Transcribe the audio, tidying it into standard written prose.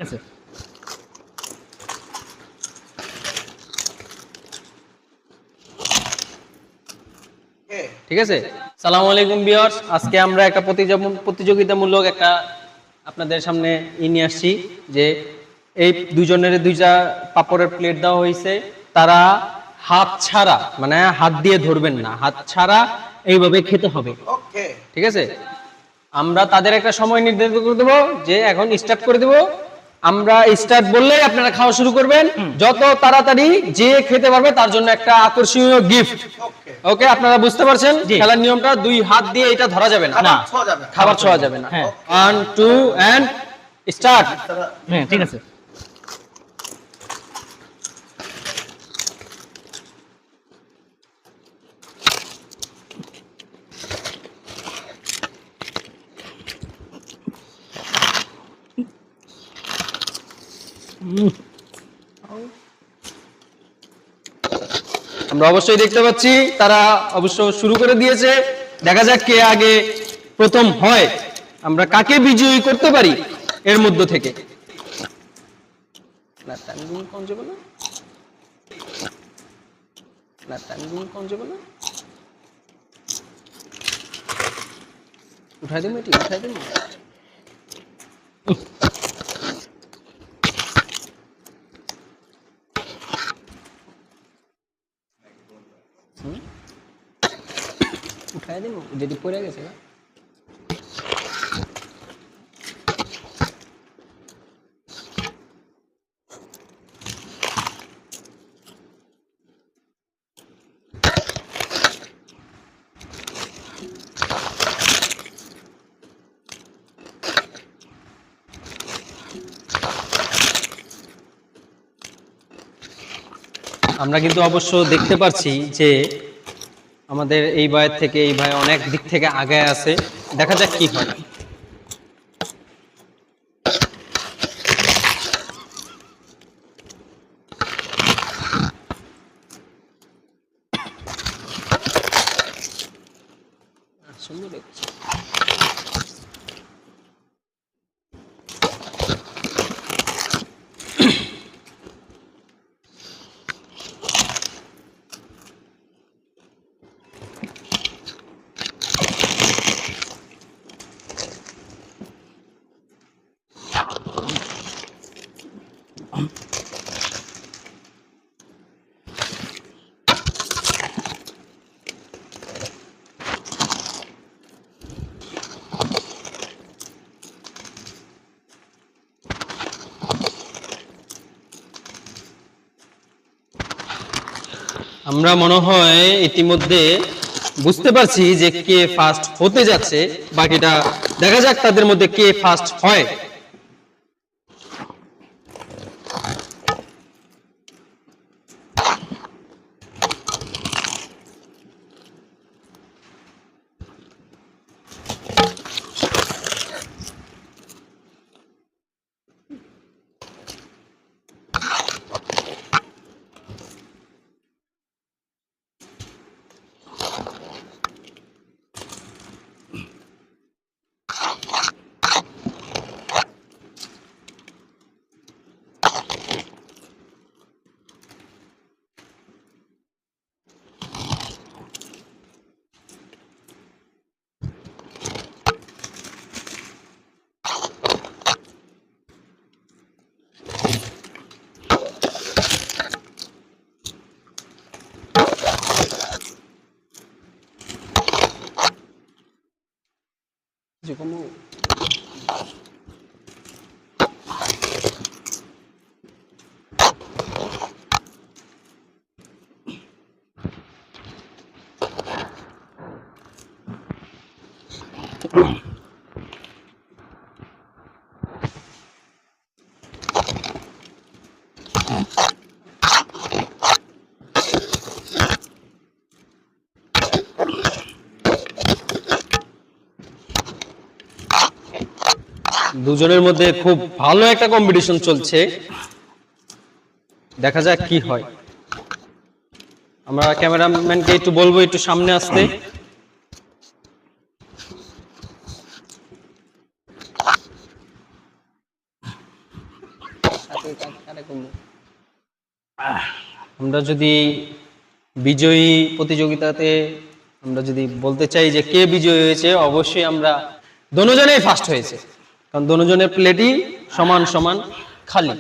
আছে। ঠিক আছে। সালামু আলাইকুম ভিউয়ার্স, আজকে আমরা একটা প্রতিযোগিতামূলক একটা আপনাদের সামনে নিয়ে আসছি যে এই দুজনের দুইটা পাপড়ের প্লেট দেওয়া হয়েছে, তারা হাত ছাড়া মানে হাত দিয়ে ধরবেন না, হাত ছাড়া এইভাবে খেতে হবে। ঠিক আছে, আমরা তাদের একটা সময় নির্ধারিত করে দেবো যে এখন স্টার্ট করে দেবো। আমরা স্টার্ট বললেই আপনারা খাওয়া শুরু করবেন। যত তাড়াতাড়ি যে খেতে পারবে তার জন্য একটা আকর্ষণীয় গিফট। ওকে, আপনারা বুঝতে পারছেন খেলার নিয়মটা? দুই হাত দিয়ে এটা ধরা যাবে না, খাবার ছোঁয়া যাবে না। 1 2 এন্ড স্টার্ট। হ্যাঁ ঠিক আছে। আমরা অবশ্যই দেখতে পাচ্ছি তারা অবশ্য শুরু করে দিয়েছে। দেখা যাক কে আগে প্রথম হয়, আমরা কাকে বিজয়ী করতে পারি এর মধ্য থেকে। উঠাই দিন এটি, উঠাই দিন। উঠাই দিন যেটি পড়ে গেছে। আমরা কিন্তু অবশ্য দেখতে পাচ্ছি যে আমাদের এই ভাইয়ের থেকে এই ভাই অনেক দিক থেকে আগে আছে। দেখা যাক কি হয়। সুন্দর দেখছি। আমরা মনে হয় ইতিমধ্যে বুঝতে পারছি যে কে ফার্স্ট হতে যাচ্ছে। বাকিটা দেখা যাক তাদের মধ্যে কে ফার্স্ট হয়। como দুজনের মধ্যে খুব ভালো একটা কম্পিটিশন চলছে। দেখা যাক কি হয়। আমরা ক্যামেরাম্যানকে একটু বলবো একটু সামনে আসতে। আমরা যদি বিজয়ী প্রতিযোগিতাতে আমরা যদি বলতে চাই যে কে বিজয়ী হয়েছে, অবশ্যই আমরা দোনোজনেই ফার্স্ট হয়েছে, কারণ দোনোজনের প্লেটই সমান সমান খালি।